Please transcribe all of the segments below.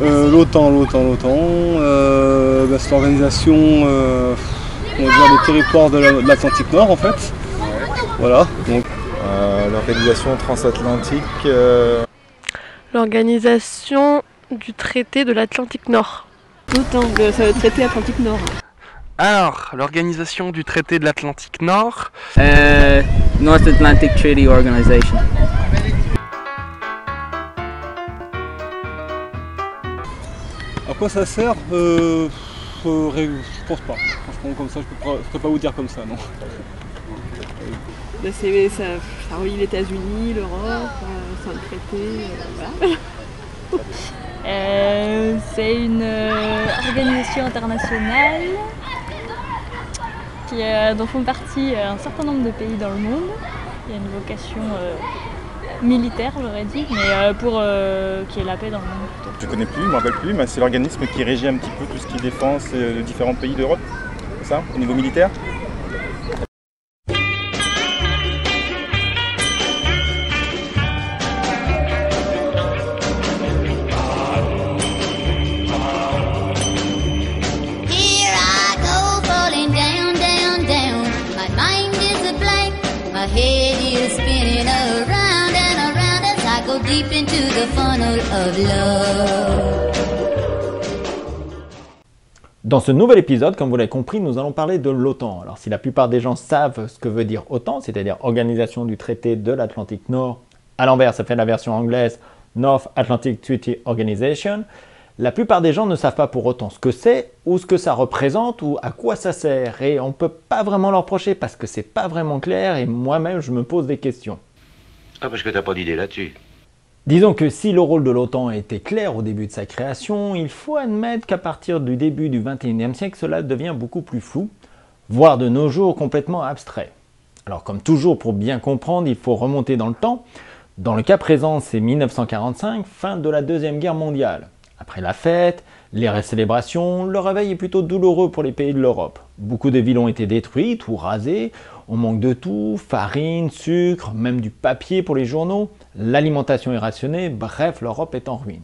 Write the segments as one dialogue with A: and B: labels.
A: L'OTAN. C'est l'organisation on va dire, des territoires de l'Atlantique Nord en fait.
B: Ouais.
A: Voilà. Donc,
B: l'organisation transatlantique.
C: L'organisation du traité de l'Atlantique Nord.
D: L'OTAN, le traité Atlantique Nord.
E: Alors, l'organisation du traité de l'Atlantique Nord.
F: North Atlantic Treaty Organization.
A: à quoi ça sert je pense pas. Franchement, comme ça, je peux pas vous dire comme ça, non.
D: Ça relie les États-Unis, l'Europe, c'est un traité, voilà.
G: C'est une organisation internationale dont font partie un certain nombre de pays dans le monde. Il y a une vocation militaire, j'aurais dit, mais pour qu'il y ait la paix dans le monde plutôt.
B: Je connais plus, je me rappelle plus, mais c'est l'organisme qui régit un petit peu tout ce qui défend les différents pays d'Europe, c'est ça, au niveau militaire.
H: Deep into the funnel of love.
I: Dans ce nouvel épisode, comme vous l'avez compris, nous allons parler de l'OTAN. Alors si la plupart des gens savent ce que veut dire OTAN, c'est-à-dire Organisation du traité de l'Atlantique Nord, à l'envers ça fait la version anglaise North Atlantic Treaty Organization, la plupart des gens ne savent pas pour autant ce que c'est, ou ce que ça représente, ou à quoi ça sert. Et on ne peut pas vraiment leur reprocher parce que c'est pas vraiment clair et moi-même je me pose des questions.
J: Ah, parce que t'as pas d'idée là-dessus.
I: Disons que si le rôle de l'OTAN était clair au début de sa création, il faut admettre qu'à partir du début du XXIe siècle, cela devient beaucoup plus flou, voire de nos jours complètement abstrait. Alors comme toujours, pour bien comprendre, il faut remonter dans le temps. Dans le cas présent, c'est 1945, fin de la Deuxième Guerre mondiale. Après la fête, les célébrations, le réveil est plutôt douloureux pour les pays de l'Europe. Beaucoup de villes ont été détruites ou rasées, on manque de tout, farine, sucre, même du papier pour les journaux, l'alimentation est rationnée, bref, l'Europe est en ruine.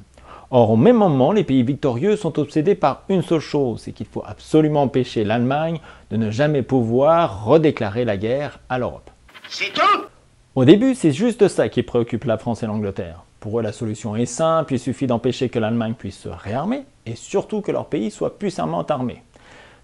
I: Or, au même moment, les pays victorieux sont obsédés par une seule chose, c'est qu'il faut absolument empêcher l'Allemagne de ne jamais pouvoir redéclarer la guerre à l'Europe.
J: C'est tout!
I: Au début, c'est juste ça qui préoccupe la France et l'Angleterre. Pour eux, la solution est simple, il suffit d'empêcher que l'Allemagne puisse se réarmer, et surtout que leur pays soit puissamment armé.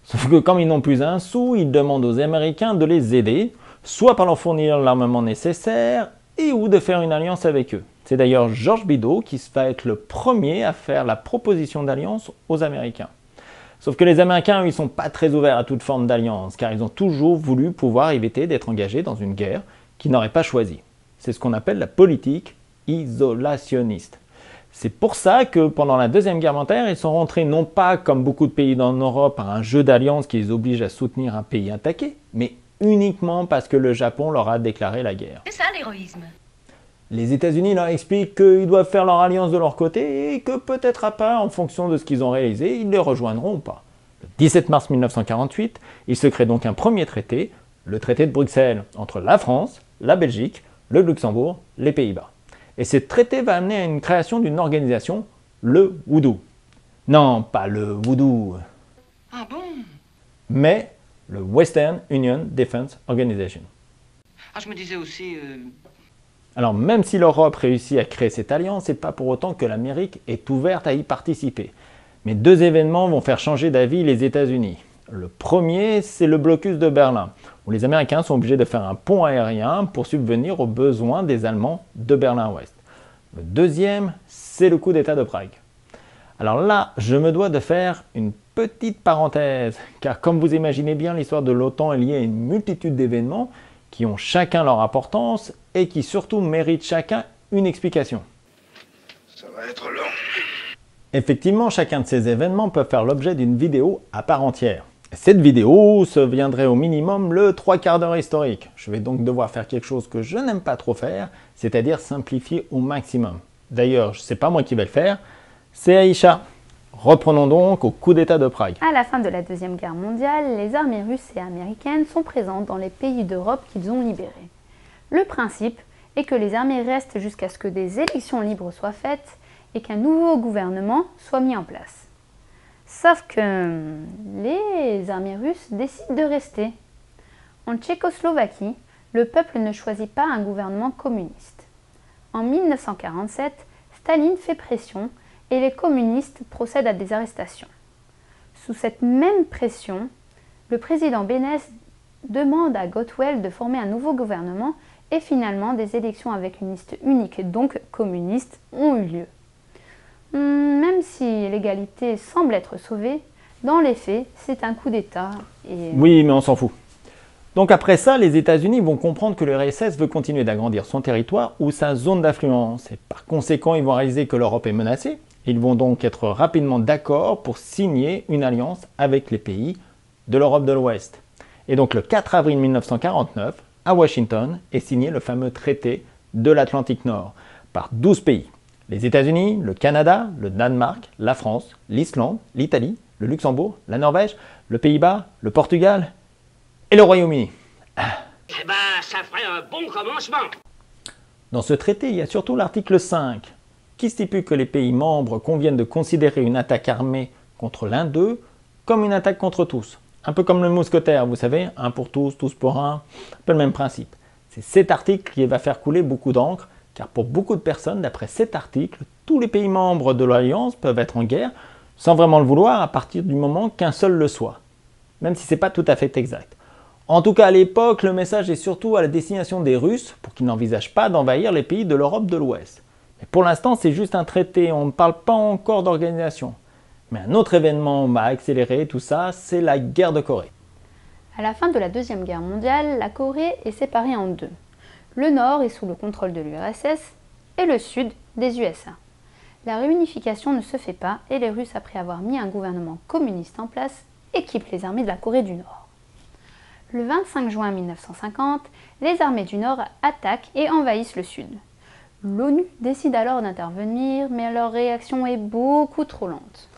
I: Sauf que comme ils n'ont plus un sou, ils demandent aux Américains de les aider, soit par leur fournir l'armement nécessaire, et ou de faire une alliance avec eux. C'est d'ailleurs Georges Bidault qui va être le premier à faire la proposition d'alliance aux Américains. Sauf que les Américains, ils ne sont pas très ouverts à toute forme d'alliance, car ils ont toujours voulu pouvoir éviter d'être engagés dans une guerre qu'ils n'auraient pas choisie. C'est ce qu'on appelle la politique isolationniste. C'est pour ça que pendant la Deuxième Guerre mondiale, ils sont rentrés non pas comme beaucoup de pays en Europe par un jeu d'alliance qui les oblige à soutenir un pays attaqué, mais uniquement parce que le Japon leur a déclaré la guerre.
H: C'est ça l'héroïsme.
I: Les États-Unis leur expliquent qu'ils doivent faire leur alliance de leur côté et que peut-être après, en fonction de ce qu'ils ont réalisé, ils les rejoindront ou pas. Le 17 mars 1948, il se crée donc un premier traité, le traité de Bruxelles, entre la France, la Belgique, le Luxembourg, les Pays-Bas. Et ce traité va amener à une création d'une organisation, le Voodoo. Non, pas le Voodoo.
J: Ah bon?
I: Mais le Western Union Defense Organization.
J: Ah, je me disais aussi...
I: Alors même si l'Europe réussit à créer cette alliance, c'est pas pour autant que l'Amérique est ouverte à y participer. Mais deux événements vont faire changer d'avis les États-Unis. Le premier, c'est le blocus de Berlin, où les Américains sont obligés de faire un pont aérien pour subvenir aux besoins des Allemands de Berlin-Ouest. Le deuxième, c'est le coup d'État de Prague. Alors là, je me dois de faire une petite parenthèse, car comme vous imaginez bien, l'histoire de l'OTAN est liée à une multitude d'événements qui ont chacun leur importance et qui surtout méritent chacun une explication.
J: Ça va être long.
I: Effectivement, chacun de ces événements peut faire l'objet d'une vidéo à part entière. Cette vidéo se viendrait au minimum le 3/4 d'heure historique. Je vais donc devoir faire quelque chose que je n'aime pas trop faire, c'est-à-dire simplifier au maximum. D'ailleurs, c'est pas moi qui vais le faire, c'est Aïcha. Reprenons donc au coup d'État de Prague.
K: À la fin de la Deuxième Guerre mondiale, les armées russes et américaines sont présentes dans les pays d'Europe qu'ils ont libérés. Le principe est que les armées restent jusqu'à ce que des élections libres soient faites et qu'un nouveau gouvernement soit mis en place. Sauf que les armées russes décident de rester. En Tchécoslovaquie, le peuple ne choisit pas un gouvernement communiste. En 1947, Staline fait pression et les communistes procèdent à des arrestations. Sous cette même pression, le président Beneš demande à Gotwell de former un nouveau gouvernement et finalement des élections avec une liste unique, donc communiste, ont eu lieu. Même si l'égalité semble être sauvée, dans les faits, c'est un coup d'État.
I: Oui, mais on s'en fout. Donc après ça, les États-Unis vont comprendre que l'URSS veut continuer d'agrandir son territoire ou sa zone d'influence. Et par conséquent, ils vont réaliser que l'Europe est menacée. Ils vont donc être rapidement d'accord pour signer une alliance avec les pays de l'Europe de l'Ouest. Et donc le 4 avril 1949, à Washington, est signé le fameux traité de l'Atlantique Nord par 12 pays. Les États-Unis, le Canada, le Danemark, la France, l'Islande, l'Italie, le Luxembourg, la Norvège, le Pays-Bas, le Portugal et le Royaume-Uni.
J: Eh ben, ça ferait un bon commencement.
I: Dans ce traité, il y a surtout l'article 5, qui stipule que les pays membres conviennent de considérer une attaque armée contre l'un d'eux comme une attaque contre tous. Un peu comme le mousquetaire, vous savez, un pour tous, tous pour un peu le même principe. C'est cet article qui va faire couler beaucoup d'encre, car pour beaucoup de personnes, d'après cet article, tous les pays membres de l'Alliance peuvent être en guerre, sans vraiment le vouloir, à partir du moment qu'un seul le soit. Même si ce n'est pas tout à fait exact. En tout cas, à l'époque, le message est surtout à la destination des Russes, pour qu'ils n'envisagent pas d'envahir les pays de l'Europe de l'Ouest. Mais pour l'instant, c'est juste un traité, on ne parle pas encore d'organisation. Mais un autre événement va accélérer tout ça, c'est la guerre de Corée.
K: À la fin de la Deuxième Guerre mondiale, la Corée est séparée en deux. Le nord est sous le contrôle de l'URSS et le sud des USA. La réunification ne se fait pas et les Russes, après avoir mis un gouvernement communiste en place, équipent les armées de la Corée du Nord. Le 25 juin 1950, les armées du Nord attaquent et envahissent le sud. L'ONU décide alors d'intervenir, mais leur réaction est beaucoup trop lente.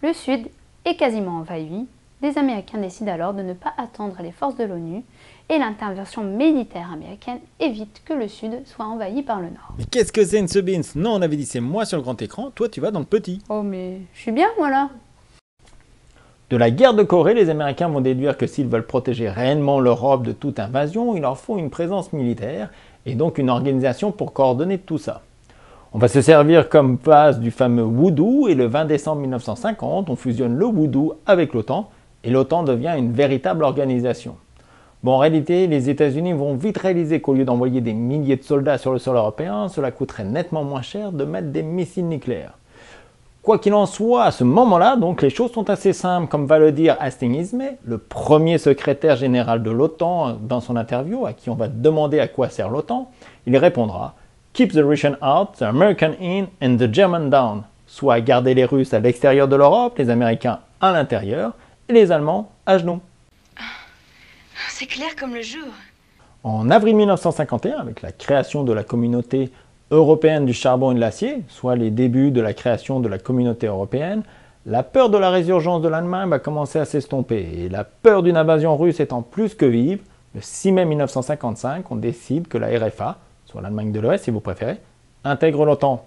K: Le sud est quasiment envahi. Les Américains décident alors de ne pas attendre les forces de l'ONU et l'intervention militaire américaine évite que le sud soit envahi par le nord.
I: Mais qu'est-ce que c'est une Subins? Non, on avait dit c'est moi sur le grand écran, toi tu vas dans le petit.
K: Oh mais je suis bien moi là.
I: De la guerre de Corée, les Américains vont déduire que s'ils veulent protéger réellement l'Europe de toute invasion, il leur faut une présence militaire et donc une organisation pour coordonner tout ça. On va se servir comme base du fameux Voodoo et le 20 décembre 1950, on fusionne le Voodoo avec l'OTAN et l'OTAN devient une véritable organisation. Bon, en réalité, les États-Unis vont vite réaliser qu'au lieu d'envoyer des milliers de soldats sur le sol européen, cela coûterait nettement moins cher de mettre des missiles nucléaires. Quoi qu'il en soit, à ce moment-là, donc, les choses sont assez simples, comme va le dire Hastings Ismay, le premier secrétaire général de l'OTAN dans son interview, à qui on va demander à quoi sert l'OTAN. Il répondra « Keep the Russian out, the American in and the German down », soit garder les Russes à l'extérieur de l'Europe, les Américains à l'intérieur, et les Allemands à genoux.
L: C'est clair comme le jour.
I: En avril 1951, avec la création de la communauté européenne du charbon et de l'acier, soit les débuts de la création de la communauté européenne, la peur de la résurgence de l'Allemagne va commencer à s'estomper. Et la peur d'une invasion russe étant plus que vive, le 6 mai 1955, on décide que la RFA, soit l'Allemagne de l'Ouest si vous préférez, intègre l'OTAN.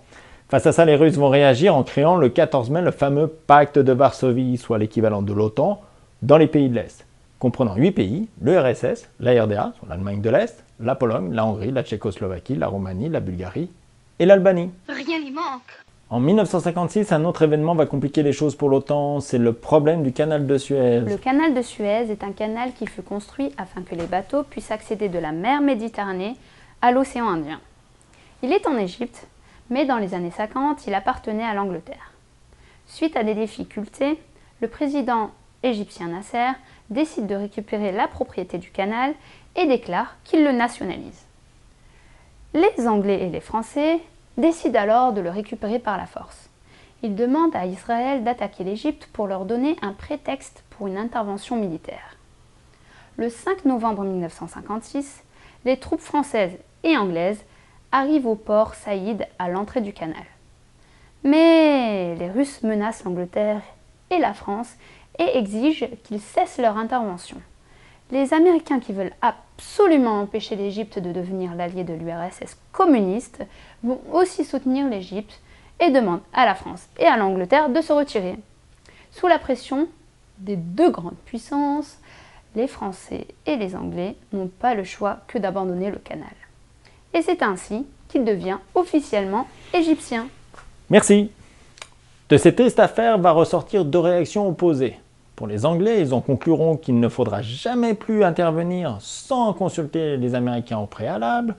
I: Face à ça, les Russes vont réagir en créant le 14 mai le fameux pacte de Varsovie, soit l'équivalent de l'OTAN, dans les pays de l'Est, comprenant 8 pays, l'URSS, la RDA, soit l'Allemagne de l'Est, la Pologne, la Hongrie, la Tchécoslovaquie, la Roumanie, la Bulgarie et l'Albanie.
L: Rien n'y manque.
I: En 1956, un autre événement va compliquer les choses pour l'OTAN, c'est le problème du canal de Suez.
K: Le canal de Suez est un canal qui fut construit afin que les bateaux puissent accéder de la mer Méditerranée à l'océan Indien. Il est en Égypte, mais dans les années 50, il appartenait à l'Angleterre. Suite à des difficultés, le président égyptien Nasser décide de récupérer la propriété du canal et déclare qu'il le nationalise. Les Anglais et les Français décident alors de le récupérer par la force. Ils demandent à Israël d'attaquer l'Égypte pour leur donner un prétexte pour une intervention militaire. Le 5 novembre 1956, les troupes françaises et anglaises arrivent au port Saïd à l'entrée du canal. Mais les Russes menacent l'Angleterre et la France et exigent qu'ils cessent leur intervention. Les Américains qui veulent absolument empêcher l'Égypte de devenir l'allié de l'URSS communiste vont aussi soutenir l'Égypte et demande à la France et à l'Angleterre de se retirer. Sous la pression des deux grandes puissances, les Français et les Anglais n'ont pas le choix que d'abandonner le canal. Et c'est ainsi qu'il devient officiellement égyptien.
I: Merci. De cette triste affaire va ressortir deux réactions opposées. Pour les Anglais, ils en concluront qu'il ne faudra jamais plus intervenir sans consulter les Américains au préalable,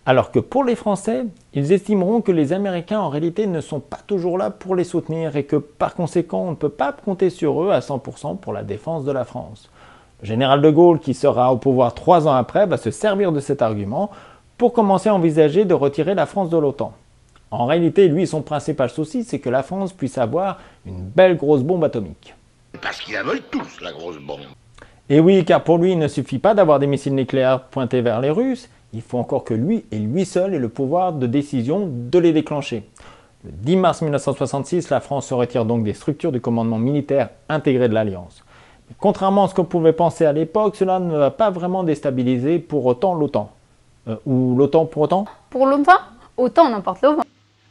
I: alors que pour les Français, ils estimeront que les Américains en réalité ne sont pas toujours là pour les soutenir et que par conséquent on ne peut pas compter sur eux à 100% pour la défense de la France. Le général de Gaulle, qui sera au pouvoir 3 ans après, va se servir de cet argument pour commencer à envisager de retirer la France de l'OTAN. En réalité, lui, son principal souci, c'est que la France puisse avoir une belle grosse bombe atomique.
M: Parce qu'ils la veulent tous, la grosse bombe.
I: Et oui, car pour lui, il ne suffit pas d'avoir des missiles nucléaires pointés vers les Russes, il faut encore que lui et lui seul ait le pouvoir de décision de les déclencher. Le 10 mars 1966, la France se retire donc des structures du commandement militaire intégré de l'Alliance. Mais contrairement à ce qu'on pouvait penser à l'époque, cela ne va pas vraiment déstabiliser pour autant l'OTAN. Ou l'OTAN pour autant?
K: Pour l'OTAN, autant n'emporte le vent.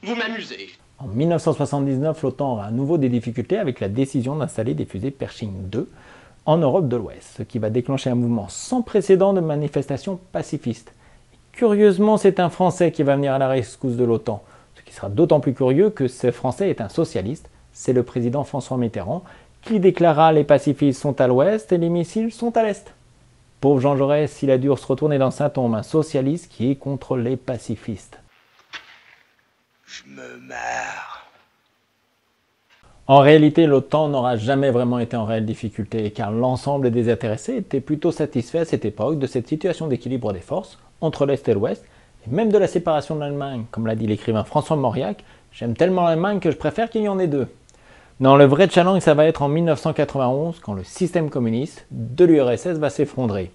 M: Vous m'amusez.
I: En 1979, l'OTAN aura à nouveau des difficultés avec la décision d'installer des fusées Pershing 2 en Europe de l'Ouest, ce qui va déclencher un mouvement sans précédent de manifestations pacifistes. Curieusement, c'est un Français qui va venir à la rescousse de l'OTAN, ce qui sera d'autant plus curieux que ce Français est un socialiste, c'est le président François Mitterrand, qui déclara « les pacifistes sont à l'ouest et les missiles sont à l'est ». Pauvre Jean Jaurès, il a dû se retourner dans sa tombe, un socialiste qui est contre les pacifistes.
M: Je me marre.
I: En réalité, l'OTAN n'aura jamais vraiment été en réelle difficulté, car l'ensemble des intéressés étaient plutôt satisfaits à cette époque de cette situation d'équilibre des forces entre l'Est et l'Ouest, et même de la séparation de l'Allemagne. Comme l'a dit l'écrivain François Mauriac, « J'aime tellement l'Allemagne que je préfère qu'il y en ait deux ». Non, le vrai challenge, ça va être en 1991, quand le système communiste de l'URSS va s'effondrer.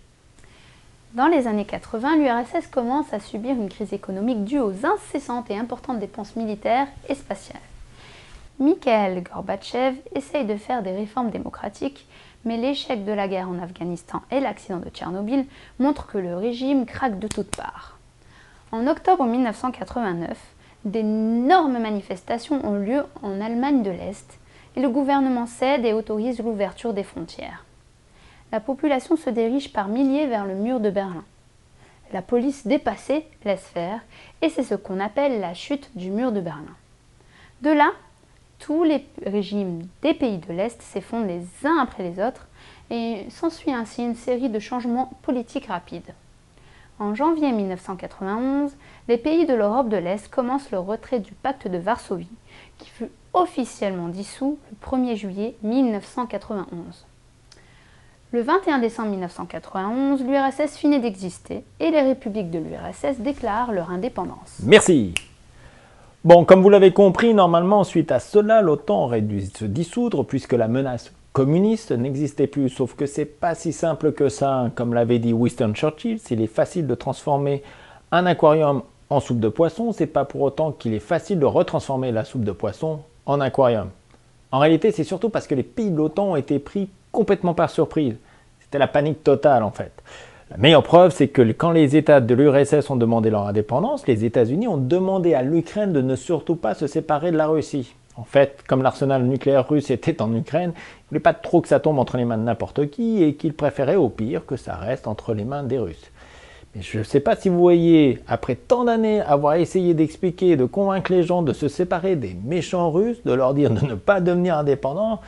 K: Dans les années 80, l'URSS commence à subir une crise économique due aux incessantes et importantes dépenses militaires et spatiales. Mikhail Gorbatchev essaye de faire des réformes démocratiques, mais l'échec de la guerre en Afghanistan et l'accident de Tchernobyl montrent que le régime craque de toutes parts. En octobre 1989, d'énormes manifestations ont lieu en Allemagne de l'Est et le gouvernement cède et autorise l'ouverture des frontières. La population se dirige par milliers vers le mur de Berlin. La police dépassée laisse faire et c'est ce qu'on appelle la chute du mur de Berlin. De là, tous les régimes des pays de l'Est s'effondrent les uns après les autres et s'ensuit ainsi une série de changements politiques rapides. En janvier 1991, les pays de l'Europe de l'Est commencent le retrait du pacte de Varsovie, qui fut officiellement dissous le 1er juillet 1991. Le 21 décembre 1991, l'URSS finit d'exister et les républiques de l'URSS déclarent leur indépendance.
I: Merci. Bon, comme vous l'avez compris, normalement, suite à cela, l'OTAN aurait dû se dissoudre puisque la menace communiste n'existait plus. Sauf que c'est pas si simple que ça. Comme l'avait dit Winston Churchill, s'il est facile de transformer un aquarium en soupe de poisson, c'est pas pour autant qu'il est facile de retransformer la soupe de poisson en aquarium. En réalité, c'est surtout parce que les pays de l'OTAN ont été pris complètement par surprise. C'était la panique totale en fait. La meilleure preuve, c'est que quand les États de l'URSS ont demandé leur indépendance, les États-Unis ont demandé à l'Ukraine de ne surtout pas se séparer de la Russie. En fait, comme l'arsenal nucléaire russe était en Ukraine, ils ne voulaient pas trop que ça tombe entre les mains de n'importe qui et qu'ils préféraient au pire que ça reste entre les mains des Russes. Mais je ne sais pas si vous voyez, après tant d'années avoir essayé d'expliquer, de convaincre les gens de se séparer des méchants Russes, de leur dire de ne pas devenir indépendants,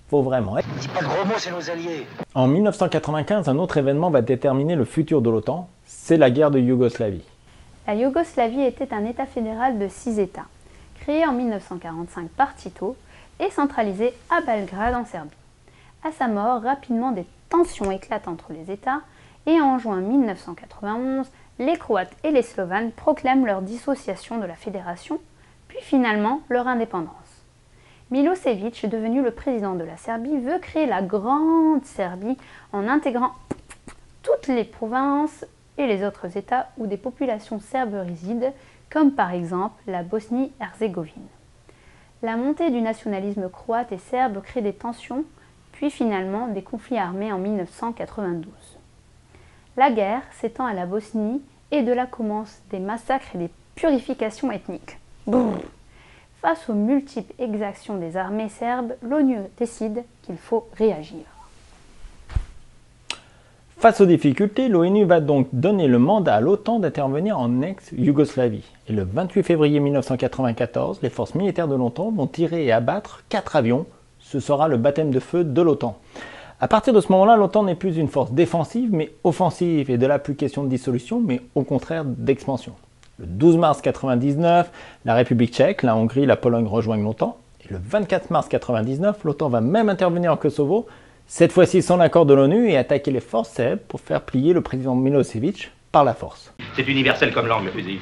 I: faut vraiment être...
M: C'est pas le gros mot, c'est nos alliés.
I: En 1995, un autre événement va déterminer le futur de l'OTAN, c'est la guerre de Yougoslavie.
K: La Yougoslavie était un État fédéral de 6 États, créé en 1945 par Tito et centralisé à Belgrade en Serbie. À sa mort, rapidement des tensions éclatent entre les États et en juin 1991, les Croates et les Slovanes proclament leur dissociation de la fédération, puis finalement leur indépendance. Milosevic, devenu le président de la Serbie, veut créer la Grande Serbie en intégrant toutes les provinces et les autres États où des populations serbes résident, comme par exemple la Bosnie-Herzégovine. La montée du nationalisme croate et serbe crée des tensions, puis finalement des conflits armés en 1992. La guerre s'étend à la Bosnie et de là commencent des massacres et des purifications ethniques. Brrr. Face aux multiples exactions des armées serbes, l'ONU décide qu'il faut réagir.
I: Face aux difficultés, l'ONU va donc donner le mandat à l'OTAN d'intervenir en ex-Yougoslavie. Et le 28 février 1994, les forces militaires de l'OTAN vont tirer et abattre 4 avions. Ce sera le baptême de feu de l'OTAN. À partir de ce moment-là, l'OTAN n'est plus une force défensive, mais offensive. Et de là, plus question de dissolution, mais au contraire d'expansion. Le 12 mars 1999, la République tchèque, la Hongrie, la Pologne rejoignent l'OTAN. Et le 24 mars 1999, l'OTAN va même intervenir en Kosovo, cette fois-ci sans l'accord de l'ONU, et attaquer les forces serbes pour faire plier le président Milosevic par la force.
M: C'est universel comme langue, le fusil.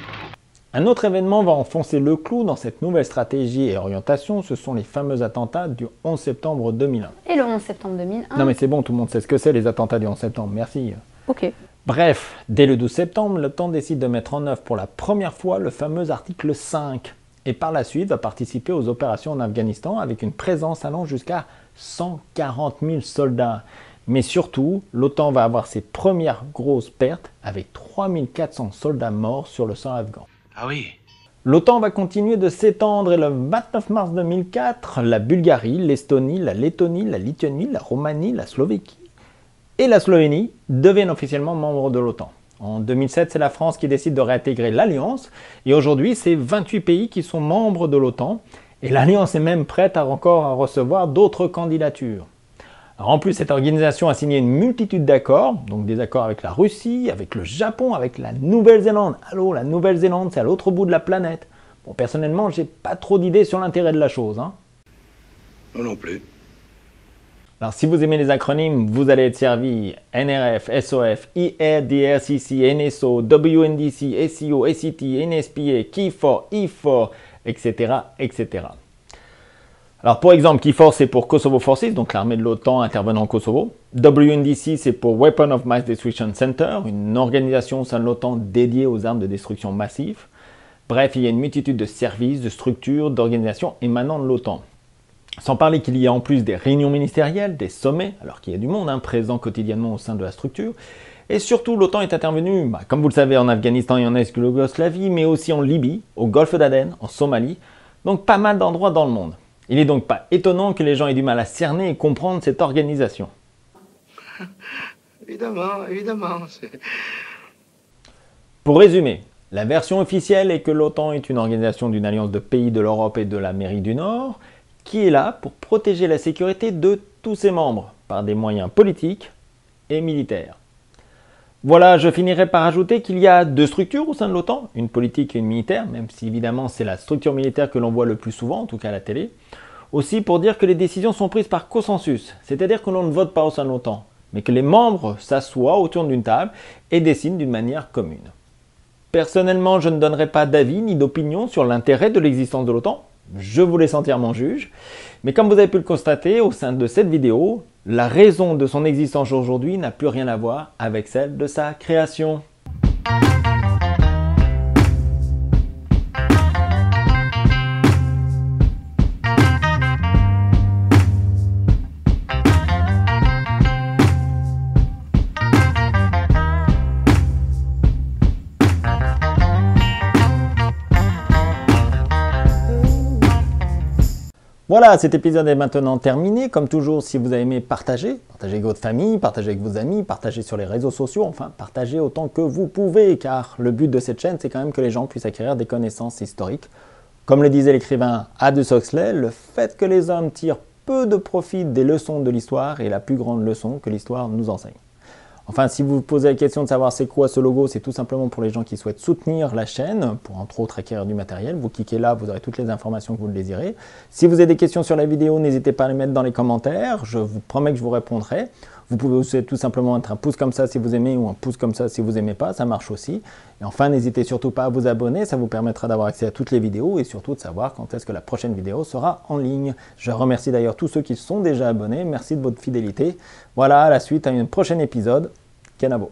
I: Un autre événement va enfoncer le clou dans cette nouvelle stratégie et orientation, ce sont les fameux attentats du 11 septembre 2001.
K: Et le 11 septembre 2001...
I: Non mais c'est bon, tout le monde sait ce que c'est les attentats du 11 septembre, merci.
K: Ok.
I: Bref, dès le 12 septembre, l'OTAN décide de mettre en œuvre pour la première fois le fameux article 5, et par la suite va participer aux opérations en Afghanistan avec une présence allant jusqu'à 140 000 soldats. Mais surtout, l'OTAN va avoir ses premières grosses pertes avec 3400 soldats morts sur le sol afghan.
M: Ah oui.
I: L'OTAN va continuer de s'étendre et le 29 mars 2004, la Bulgarie, l'Estonie, la Lettonie, la Lituanie, la Roumanie, la Slovéquie et la Slovénie deviennent officiellement membres de l'OTAN. En 2007, c'est la France qui décide de réintégrer l'Alliance et aujourd'hui, c'est 28 pays qui sont membres de l'OTAN. Et l'Alliance est même prête encore à recevoir d'autres candidatures. Alors en plus, cette organisation a signé une multitude d'accords, donc des accords avec la Russie, avec le Japon, avec la Nouvelle-Zélande. Allô, la Nouvelle-Zélande, c'est à l'autre bout de la planète. Bon, personnellement, j'ai pas trop d'idées sur l'intérêt de la chose.
M: Moi non plus.
I: Alors si vous aimez les acronymes, vous allez être servi NRF, SOF, IR, DRCC, NSO, WNDC, SEO, SET, NSPA, KFOR, IFOR, etc., etc. Alors pour exemple, KFOR c'est pour Kosovo Forces, donc l'armée de l'OTAN intervenant au Kosovo. WNDC c'est pour Weapon of Mass Destruction Center, une organisation au sein de l'OTAN dédiée aux armes de destruction massive. Bref, il y a une multitude de services, de structures, d'organisations émanant de l'OTAN. Sans parler qu'il y a en plus des réunions ministérielles, des sommets, alors qu'il y a du monde présent quotidiennement au sein de la structure. Et surtout, l'OTAN est intervenue, comme vous le savez, en Afghanistan et en ex-Yougoslavie, mais aussi en Libye, au Golfe d'Aden, en Somalie, donc pas mal d'endroits dans le monde. Il n'est donc pas étonnant que les gens aient du mal à cerner et comprendre cette organisation.
M: Évidemment, évidemment.
I: Pour résumer, la version officielle est que l'OTAN est une organisation d'une alliance de pays de l'Europe et de l'Amérique du Nord, qui est là pour protéger la sécurité de tous ses membres, par des moyens politiques et militaires. Voilà, je finirai par ajouter qu'il y a 2 structures au sein de l'OTAN, une politique et une militaire, même si évidemment c'est la structure militaire que l'on voit le plus souvent, en tout cas à la télé. Aussi pour dire que les décisions sont prises par consensus, c'est-à-dire que l'on ne vote pas au sein de l'OTAN, mais que les membres s'assoient autour d'une table et décident d'une manière commune. Personnellement, je ne donnerai pas d'avis ni d'opinion sur l'intérêt de l'existence de l'OTAN, je vous laisse entièrement juge, mais comme vous avez pu le constater au sein de cette vidéo, la raison de son existence aujourd'hui n'a plus rien à voir avec celle de sa création. Voilà, cet épisode est maintenant terminé. Comme toujours, si vous avez aimé, partagez avec votre famille, partagez avec vos amis, partagez sur les réseaux sociaux, enfin, partagez autant que vous pouvez, car le but de cette chaîne, c'est quand même que les gens puissent acquérir des connaissances historiques. Comme le disait l'écrivain Aldous Huxley, le fait que les hommes tirent peu de profit des leçons de l'histoire est la plus grande leçon que l'histoire nous enseigne. Enfin, si vous vous posez la question de savoir c'est quoi ce logo, c'est tout simplement pour les gens qui souhaitent soutenir la chaîne, pour entre autres acquérir du matériel. Vous cliquez là, vous aurez toutes les informations que vous le désirez. Si vous avez des questions sur la vidéo, n'hésitez pas à les mettre dans les commentaires, je vous promets que je vous répondrai. Vous pouvez aussi tout simplement mettre un pouce comme ça si vous aimez ou un pouce comme ça si vous n'aimez pas, ça marche aussi. Et enfin, n'hésitez surtout pas à vous abonner, ça vous permettra d'avoir accès à toutes les vidéos et surtout de savoir quand est-ce que la prochaine vidéo sera en ligne. Je remercie d'ailleurs tous ceux qui sont déjà abonnés, merci de votre fidélité. Voilà, à la suite, à un prochain épisode. Kenavo.